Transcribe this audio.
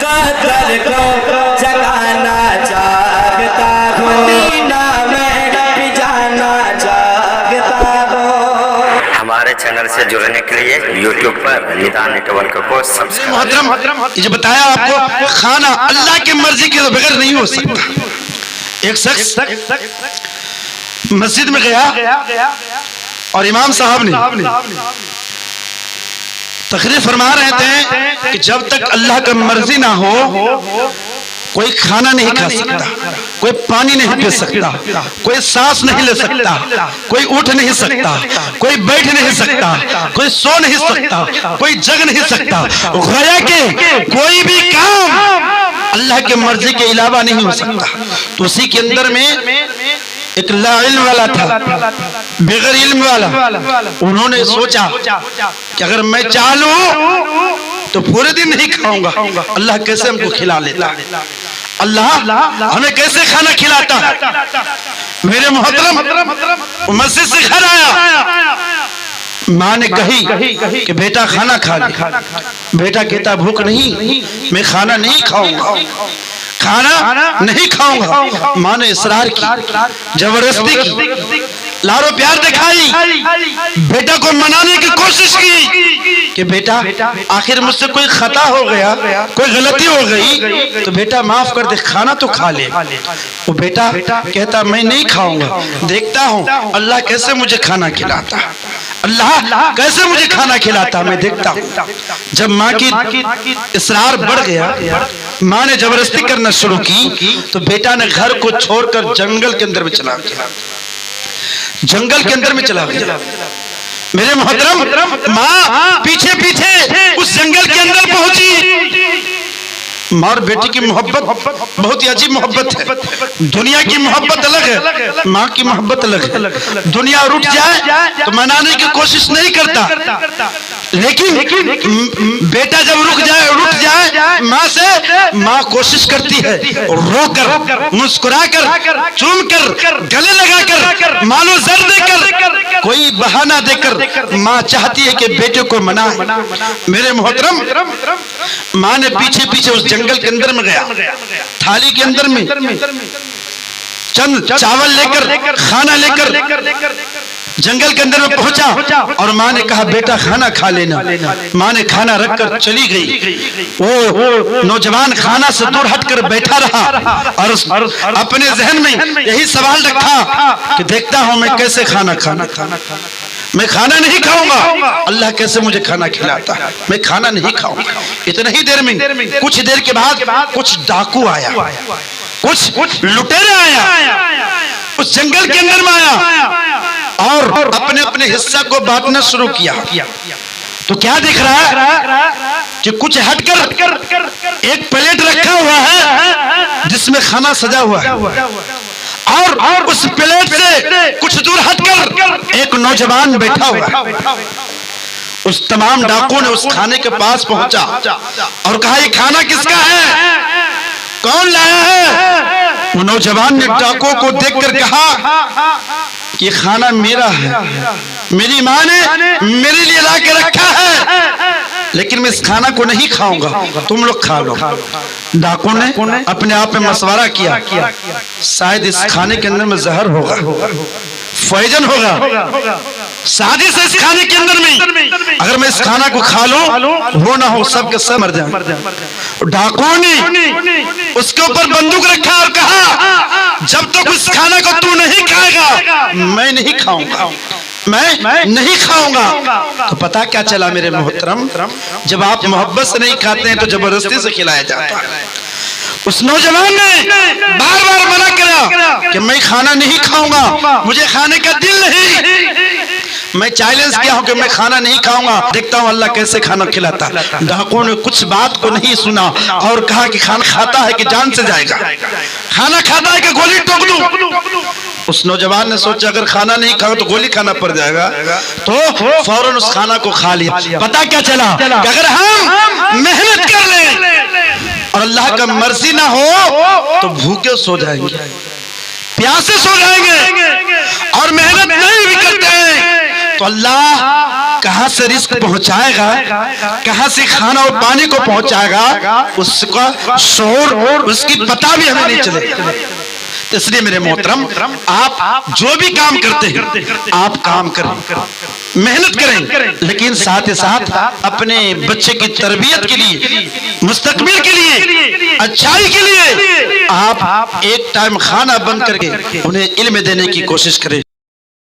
मुकद्दर को जगाना चाहता हूँ, मदीना में भी जाना चाहता हूँ। हमारे चैनल से जुड़ने के लिए YouTube पर निदान नेटवर्क को सब्सक्राइब। मोहतरम ये जो बताया आपको, खाना अल्लाह की मर्जी के बगैर नहीं हो सकता। एक शख्स मस्जिद में गया और इमाम साहब ने तकरीर फरमा रहे थे कि जब तक अल्लाह का मर्जी ना हो कोई खाना नहीं खा सकता, कोई पानी नहीं पी सकता, कोई सांस नहीं ले सकता, कोई उठ नहीं सकता, कोई बैठ नहीं सकता, कोई सो नहीं सकता, कोई जग नहीं सकता। गोया के कोई भी काम अल्लाह के मर्जी के अलावा नहीं हो सकता। तो उसी के अंदर में एक ला इल्म वाला था, बगैर इल्म वाला। उन्होंने सोचा कि अगर मैं चाह लूं तो पूरे दिन नहीं खाऊंगा, अल्लाह कैसे हमको खिला लेता, अल्लाह हमें कैसे खाना खिलाता। मेरे मोहतरम मस्जिद से घर आया, माँ ने कही कि बेटा खाना खा ले। बेटा कहता भूख नहीं, मैं खाना नहीं खाऊंगा, खाना नहीं खाऊंगा। माँ ने इसरार की, जबरदस्ती की, लारो प्यार दिखाई, बेटा को मनाने की कोशिश की कि बेटा आखिर मुझसे कोई खता हो गया, कोई गलती हो गई तो बेटा माफ कर दे, खाना तो खा ले। वो बेटा कहता मैं नहीं खाऊंगा, देखता हूँ अल्लाह कैसे मुझे खाना खिलाता, अल्लाह कैसे मुझे खाना खिलाता, मैं देखता हूँ। जब माँ की इसरार बढ़ गया, माँ ने जबरदस्ती करना शुरू की तो बेटा ने घर को छोड़कर जंगल के अंदर में चला गया, जंगल के अंदर में चला गया। मेरे मोहतरम माँ पीछे पीछे उस जंगल के अंदर पहुंची। माँ और बेटी की मोहब्बत बहुत ही अजीब मोहब्बत है। दुनिया की मोहब्बत अलग है, माँ की मोहब्बत अलग है। दुनिया रुक जाए तो मनाने की कोशिश नहीं करता, लेकिन बेटा जब रुक जाए माँ से, माँ कोशिश करती है रोकर, मुस्कुराकर, चूमकर, गले लगाकर, मानो जर देकर, कोई बहाना देकर माँ चाहती है कि बेटे को मनाए। मेरे मोहतरम माँ ने पीछे पीछे उस जंगल के अंदर में गया, थाली के अंदर में चंद चावल लेकर, खाना लेकर जंगल के अंदर में पहुंचा और माँ ने कहा बेटा खाना खा लेना। माँ ने खाना रखकर चली गई। वो नौजवान खाना से दूर हटकर बैठा रहा और अपने जहन में यही सवाल रखा कि देखता हूं मैं कैसे खाना मैं खाना नहीं खाऊंगा, अल्लाह कैसे मुझे खाना खिलाता, मैं खाना नहीं खाऊंगा। इतने ही देर में कुछ देर के बाद कुछ डाकू आया, कुछ लुटेरे आया, उस जंगल के अंदर में आया और अपने अपने हिस्सा को बांटना शुरू किया। तो क्या दिख रहा है कि कुछ हटकर एक प्लेट रखा हुआ है जिसमें खाना सजा हुआ है और उस प्लेट से कुछ दूर हटकर एक नौजवान बैठा हुआ है। उस तमाम डाकुओं ने उस खाने के पास पहुंचा और कहा ये खाना किसका है, कौन लाया है। वो नौजवान ने डाकुओं को देखकर कहा ये खाना मेरा है, मेरी माँ ने मेरे लिए ला के रखा है, लेकिन मैं इस खाना को नहीं खाऊंगा, तुम लोग खा लो। डाकू ने अपने आप में मशवरा किया, शायद इस खाने के अंदर में जहर होगा, पॉइजन होगा, साजिश है इस खाने के अंदर में, अगर मैं इस खाना को खा लूं वो ना हो सब के सब मर जाए। डाकुओं ने उसके ऊपर बंदूक रखा और कहा जब तक उस खाना को तू नहीं खाएगा मैं नहीं खाऊंगा, मैं नहीं खाऊंगा। तो पता क्या चला मेरे मोहतरम, जब आप मोहब्बत से नहीं खाते हैं तो जबरदस्ती से खिलाया जाता है। उस नौजवान ने बार बार मना किया कि मैं खाना नहीं खाऊंगा, मुझे खाने का दिल नहीं, मैं चैलेंज किया हूं कि मैं खाना नहीं खाऊंगा, देखता हूं अल्लाह कैसे खाना खिलाता। डाकुओं ने कुछ बात को नहीं सुना और कहा कि खाना खाता है कि जान से जाएगा, खाना खाता है कि गोली ठोक दूं। उस नौजवान ने सोचा अगर खाना नहीं खाओ तो गोली खाना पड़ जाएगा, तो फौरन उस खाना को खा लिया। पता क्या चला कि अगर हम मेहनत कर लें और अल्लाह का मर्जी ना हो तो भूखे सो जाएंगे, प्यासे सो जाएंगे, और मेहनत नहीं भी करते हैं तो अल्लाह कहां से रिस्क पहुंचाएगा, कहां से खाना और पानी को पहुंचाएगा, उसका शोर, उसकी पता भी हमें नहीं चलेगा। तो इसलिए मेरे मोहतरम, आप जो भी काम करते हैं आप काम करें, मेहनत करें, लेकिन साथ ही साथ अपने बच्चे की तरबियत के लिए, मुस्तकबिल के लिए, अच्छाई के लिए आप एक टाइम खाना बंद करके उन्हें इल्म देने की कोशिश करें।